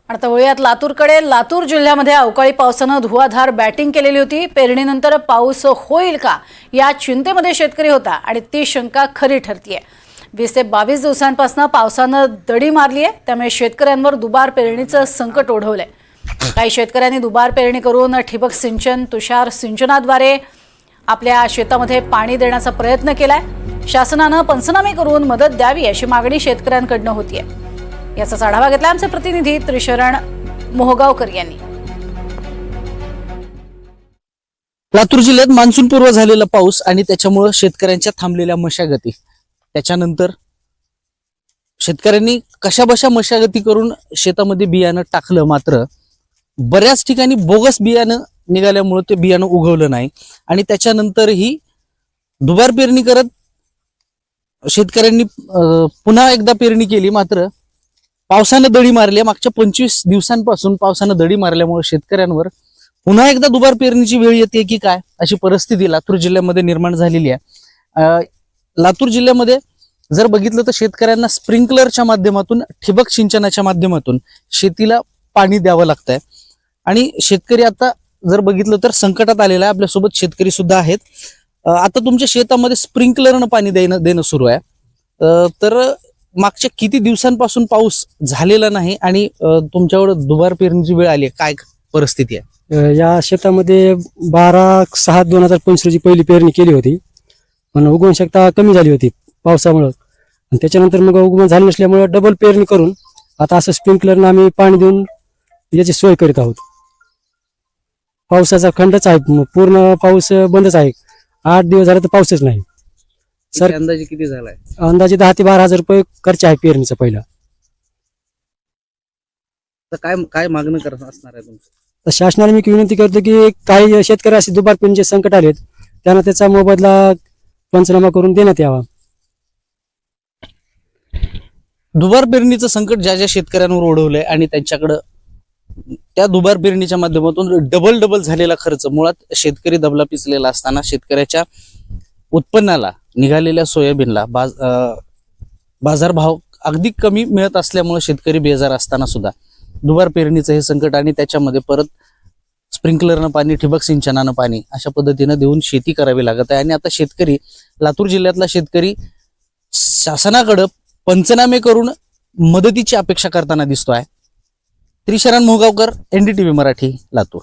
आता वळूयात लातूरकडे। लातूर जिल्ह्यामध्ये अवकाळी पावसानं धुवाधार बॅटिंग केलेली होती। पेरणीनंतर पाऊस होईल का या चिंतेमध्ये शेतकरी होता आणि ती शंका खरी ठरतीये। 20 ते 22 दिवसांपासून पावसानं दडी मारली आहे, त्यामुळे शेतकऱ्यांवर दुबार पेरणीचं संकट ओढवलंय। काही शेतकऱ्यांनी दुबार पेरणी करून ठिबक सिंचन, तुषार सिंचनाद्वारे आपल्या शेतामध्ये पाणी देण्याचा प्रयत्न केलाय। शासनानं पंचनामे करून मदत द्यावी अशी मागणी शेतकऱ्यांकडून होतीये। याचा आढावा घेतला आमचे प्रतिनिधी त्रिशरण मोहगावकर यांनी। लातूर जिल्ह्यात मान्सून पूर्व झालेला पाऊस आणि त्याच्यामुळे शेतकऱ्यांच्या थांबलेल्या मशागती, त्याच्यानंतर शेतकऱ्यांनी कशाबशा मशागती करून शेतामध्ये बियाणं टाकलं, मात्र बऱ्याच ठिकाणी बोगस बियाणं निघाल्यामुळे ते बियाणं उगवलं नाही आणि त्याच्यानंतरही दुबार पेरणी करत शेतकऱ्यांनी पुन्हा एकदा पेरणी केली, मात्र पावसानं दडी मारली। मागच्या 25 दिवसांपासून पावसानं दडी मारल्यामुळे शेतकऱ्यांवर पुन्हा एकदा दुबार पेरणीची वेळ येते की काय अशी परिस्थिती लातूर जिल्ह्यामध्ये निर्माण झालेली आहे। लातूर जिल्ह्यामध्ये जर बघितलं तर शेतकऱ्यांना स्प्रिंकलरच्या माध्यमातून, ठिबक सिंचनाच्या माध्यमातून शेतीला पाणी द्यावं लागतंय आणि शेतकरी आता जर बघितलं तर संकटात आलेला आहे। आपल्यासोबत शेतकरी सुद्धा आहेत। आता तुमच्या शेतामध्ये स्प्रिंकलरनं पाणी देणं सुरू आहे, तर मागच्या किती दिवसांपासून पाऊस झालेला नाही आणि तुमच्यावर दुबार पेरणीची वेळ आली, काय परिस्थिती आहे? या शेतामध्ये 12/6/2025 रोजी पहिली पेरणी केली होती, पण उगवण शक्यता कमी झाली होती पावसामुळे आणि त्याच्यानंतर मग उगवण झालं नसल्यामुळे डबल पेरणी करून आता असं स्प्रिंकलरनं आम्ही पाणी देऊन याची सोय करीत आहोत। पावसाचा खंडच आहे, पूर्ण पाऊस बंदच आहे। 8 दिवस झाले तर पाऊसच नाही। सर अंदाजे किती झालाय? अंदाजे 10 ते 12 हजार रुपये खर्च आहे पेरणीचा पहिला। तर काय मागणं करत असणार आहे तुमचं? तर शासनाला मी विनंती करतो की काही शेतकरी असे दुबार पेरणीचे संकट आलेत, त्यांना त्याचा मोबदला पंचनामा करून देण्यात यावा। दुबार पेरणीचं संकट ज्या ज्या शेतकऱ्यांवर ओढवलंय आणि त्यांच्याकडं त्या दुबार पेरणीच्या माध्यमातून डबल झालेला खर्च, मुळात शेतकरी दबला पिचलेला असताना शेतकऱ्याच्या उत्पन्नाला, निघालेल्या सोयाबीनला बाजारभाव अगदी कमी मिळत असल्यामुळे शेतकरी बेजार असताना सुद्धा दुबार पेरणीचं हे संकट आणि त्याच्यामध्ये परत स्प्रिंकलरनं पाणी, ठिबक सिंचनानं पाणी अशा पद्धतीनं देऊन शेती करावी लागत आहे। आणि आता शेतकरी, लातूर जिल्ह्यातला शेतकरी शासनाकडे पंचनामे करून मदतीची अपेक्षा करताना दिसतोय। त्रिशरण मोहगावकर, NDTV मराठी, लातूर।